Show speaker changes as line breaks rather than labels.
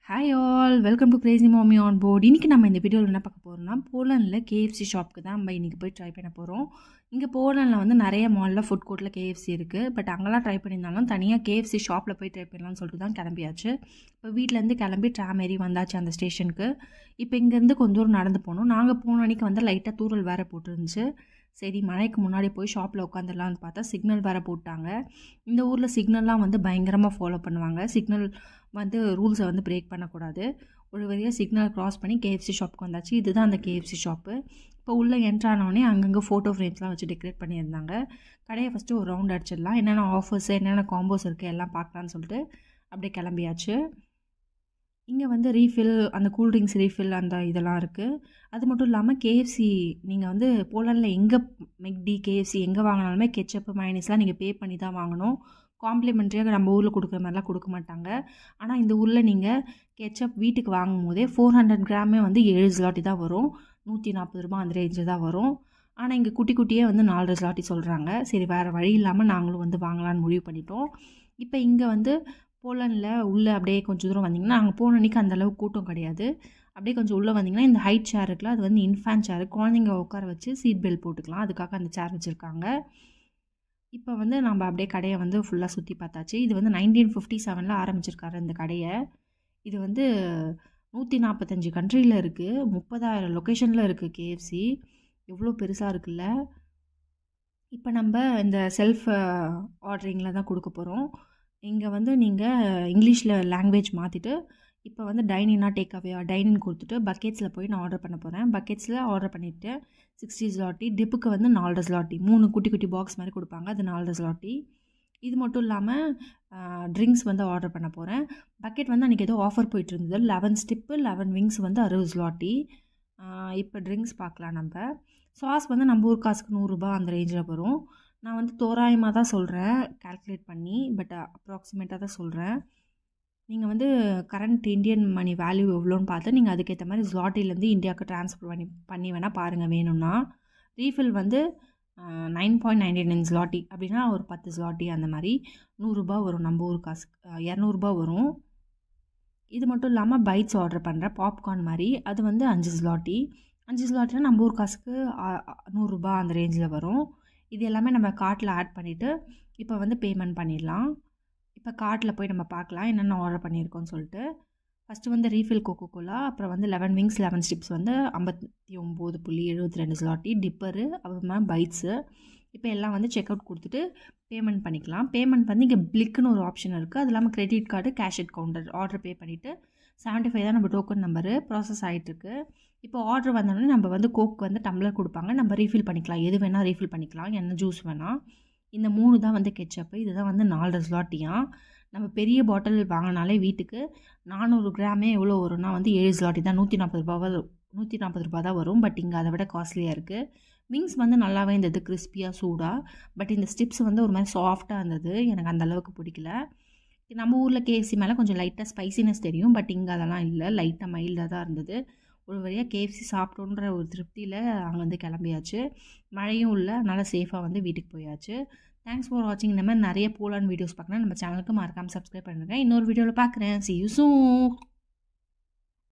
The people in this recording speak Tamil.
Hi all, welcome to Crazy மாமி ஆன் போர்ட். இன்றைக்கி நம்ம இந்த வீடியோவில் என்ன பார்க்க போகிறோம்னா, போலண்டில் கேஎஃப்சி ஷாப்புக்கு தான் நம்ம இன்றைக்கி போய் ட்ரை பண்ண போகிறோம். இங்கே போலண்டில் வந்து நிறைய மாலில் ஃபுட் கோர்ட்டில் கேஎஃப்சி இருக்குது. பட் அங்கெல்லாம் ட்ரை பண்ணியிருந்தாலும் தனியாக கேஎஃப்சி ஷாப்பில் போய் ட்ரை பண்ணலாம்னு சொல்லிட்டு தான் கிளம்பியாச்சு. இப்போ வீட்டிலேருந்து கிளம்பி ட்ராம் ஏறி வந்தாச்சு அந்த ஸ்டேஷனுக்கு. இப்போ இங்கேருந்து கொஞ்சம் தூரம் நடந்து போகணும். நாங்கள் போன அன்றைக்கி வந்து லைட்டாக தூறல் வேறு போட்டுருந்துச்சு. சரி, மழைக்கு முன்னாடி போய் ஷாப்பில் உட்காந்துடலான்னு பார்த்தா சிக்னல் வேறு போட்டாங்க. இந்த ஊரில் சிக்னல்லாம் வந்து பயங்கரமாக ஃபாலோ பண்ணுவாங்க. சிக்னல் வந்து ரூல்ஸை வந்து பிரேக் பண்ணக்கூடாது. ஒரு வழியாக சிக்னல் க்ராஸ் பண்ணி கேஎஃப்சி ஷாப்புக்கு வந்தாச்சு. இதுதான் அந்த கேஎஃப்சி ஷாப்பு. இப்போ உள்ளே என்ட்ரானோடனே அங்கங்கே ஃபோட்டோ ஃப்ரேம்ஸ்லாம் வச்சு டெக்கரேட் பண்ணியிருந்தாங்க. கடையை ஃபஸ்ட்டு ஒரு ரவுண்ட் அடிச்சிடலாம், என்னென்ன ஆஃபர்ஸ் என்னென்ன காம்போஸ் இருக்குது எல்லாம் பார்க்கலான்னு சொல்லிட்டு அப்படியே கிளம்பியாச்சு. இங்கே வந்து ரீஃபில், அந்த கூல்ட்ரிங்க்ஸ் ரீஃபில் அந்த இதெல்லாம் இருக்குது. அது மட்டும் இல்லாமல் கேஎஃப்சி நீங்கள் வந்து போலண்டில் எங்கே மெக்டி கேஎஃப்சி எங்கே வாங்கினாலுமே கெச்சப்பு மயனீஸ்லாம் நீங்கள் பே பண்ணி தான் வாங்கணும். காம்ப்ளிமெண்ட்ரியாக நம்ம ஊரில் கொடுக்குற மாதிரிலாம் கொடுக்க மாட்டாங்க. ஆனால் இந்த ஊரில் நீங்கள் கெச்சப் வீட்டுக்கு வாங்கும் போதே 400 கிராமே வந்து 7 zloty தான் வரும். 140 ரூபா அந்த ரேஞ்சு தான் வரும். ஆனால் இங்கே குட்டி குட்டியே வந்து 4 zloty சொல்கிறாங்க. சரி, வேறு வழி இல்லாமல் நாங்களும் வந்து வாங்கலான்னு முடிவு பண்ணிட்டோம். இப்போ இங்கே வந்து போலண்டில் உள்ளே அப்படியே கொஞ்சம் தூரம் வந்திங்கன்னா, அங்கே போன அன்றைக்கி அந்தளவுக்கு கூட்டம் கிடையாது. அப்படியே கொஞ்சம் உள்ளே வந்திங்கன்னா இந்த ஹைட் சேர் இருக்குல்ல, அது வந்து இன்ஃபேன் சேர், குழந்தைங்க உட்கார வச்சு சீட் பெல்ட் போட்டுக்கலாம். அதுக்காக அந்த சேர் வச்சுருக்காங்க. இப்போ வந்து நம்ம அப்படியே கடையை வந்து ஃபுல்லாக சுற்றி பார்த்தாச்சு. இது வந்து 1957 ஆரம்பிச்சிருக்காரு இந்த கடையை. இது வந்து 145 கண்ட்ரியில் இருக்குது, 30,000 லொக்கேஷனில் இருக்குது கேஎஃப்சி. எவ்வளோ பெருசாக இருக்குல்ல. இப்போ நம்ம இந்த செல்ஃப் ஆர்டரிங்கில் தான் கொடுக்க போகிறோம். இங்கே வந்து நீங்கள் இங்கிலீஷில் லாங்குவேஜ் மாற்றிட்டு இப்போ வந்து டைனின்னா டேக் அவே டைனின் கொடுத்துட்டு பக்கெட்ஸில் போய் நான் ஆர்டர் பண்ண போகிறேன். பக்கெட்ஸில் ஆர்டர் பண்ணிவிட்டு 60 zloty, டிப்புக்கு வந்து 4 zloty, 3 குட்டி குட்டி பாக்ஸ் மாதிரி கொடுப்பாங்க, அது 4 zloty. இது மட்டும் இல்லாமல் ட்ரிங்க்ஸ் வந்து ஆர்டர் பண்ண போகிறேன். பக்கெட் வந்து அன்றைக்கி ஏதோ ஆஃபர் போயிட்டு இருந்தது, 11 ஸ்டிப்பு 11 விங்ஸ் வந்து 60 zloty. இப்போ ட்ரிங்க்ஸ் பார்க்கலாம். நம்ம சாஸ் வந்து நம்ம ஊர் காசுக்கு 100 ரூபா அந்த ரேஞ்சில் வரும். நான் வந்து தோராயமாக தான் சொல்கிறேன், கால்குலேட் பண்ணி, பட் அப்ராக்சிமேட்டாக தான் சொல்கிறேன். நீங்கள் வந்து கரண்ட் இந்தியன் மணி வேல்யூ எவ்வளோன்னு பார்த்து நீங்கள் அதுக்கேற்ற மாதிரி ஜ்லாட்டிலேருந்து இந்தியாவுக்கு ட்ரான்ஸ்ஃபர் பண்ணி வேணால் பாருங்கள் வேணும்னா. ரீஃபில் வந்து 9.99 zloty அப்படின்னா ஒரு 10 zloty அந்த மாதிரி 100 ரூபா வரும். நம்ம ஊர் காசு 200 ரூபா வரும். இது மட்டும் இல்லாமல் பைட்ஸ் ஆர்டர் பண்ணுறேன், பாப்கார்ன் மாதிரி, அது வந்து 5 zloty. 5 zlotyனா நம்ம ஊர் காசுக்கு 100 ரூபா அந்த ரேஞ்சில் வரும். இது எல்லாமே நம்ம கார்ட்டில் ஆட் பண்ணிவிட்டு இப்போ வந்து பேமெண்ட் பண்ணிடலாம். இப்போ கார்ட்டில் போய் நம்ம பார்க்கலாம் என்னென்ன ஆர்டர் பண்ணியிருக்கோன்னு சொல்லிட்டு. ஃபஸ்ட்டு வந்து ரீஃபில் கோகோ கோலா, அப்புறம் வந்து 11 விங்ஸ் 11 ஸ்டிப்ஸ் வந்து 59.72 zloty, டிப்பரு, அப்புறமா பைட்ஸு. இப்போ எல்லாம் வந்து செக் அவுட் கொடுத்துட்டு பேமெண்ட் பண்ணிக்கலாம். பேமெண்ட் வந்து இங்கே பிளிக்குன்னு ஒரு ஆப்ஷன் இருக்குது. அது இல்லாமல் credit card, cash at counter. Order pay பண்ணிவிட்டு 75 தான் நம்ம டோக்கன் நம்பரு, ப்ராசஸ் ஆகிட்டுருக்கு. இப்போ ஆர்டர் வந்தோடனே நம்ம வந்து கோக் வந்து டம்ளர் கொடுப்பாங்க, நம்ம ரீஃபில் பண்ணிக்கலாம், எது வேணால் ரீஃபில் பண்ணிக்கலாம், என்ன ஜூஸ் வேணால். இந்த 3 தான் வந்து கெச்சப்பு. இதுதான் வந்து 4 zloty. நம்ம பெரிய பாட்டில் வாங்கினாலே வீட்டுக்கு 400 கிராமே எவ்வளோ வரும்னா வந்து 7 zloty தான், 140 ரூபா தான் வரும். பட் இங்கே அதை விட காஸ்ட்லியாக இருக்குது. விங்ஸ் வந்து நல்லாவே இருந்தது, கிறிஸ்பியாக சூடாக. பட் இந்த ஸ்டிப்ஸ் வந்து ஒரு மாதிரி சாஃப்டாக இருந்தது, எனக்கு அந்த அளவுக்கு பிடிக்கல. நம்ம ஊரில் கேஎஃப்சி மேலே கொஞ்சம் லைட்டாக ஸ்பைசினஸ் தெரியும், பட் இங்கே அதெல்லாம் இல்லை, லைட்டாக மைல்டாக தான் இருந்தது. ஒரு வழியாக கேஎஃப்சி சாப்பிட்டோன்ற ஒரு திருப்தியில் அங்கே வந்து கிளம்பியாச்சு. மழையும் இல்லை, நல்லா சேஃபாக வந்து வீட்டுக்கு போயாச்சு. தேங்க்ஸ் ஃபார் வாட்சிங். இந்த மாதிரி நிறைய போலாண்ட் வீடியோஸ் பார்க்கணும் நம்ம சேனலுக்கு மறக்காமல் சப்ஸ்கிரைப் பண்ணுங்கள். இன்னொரு வீடியோவில் பார்க்குறேன். See you soon.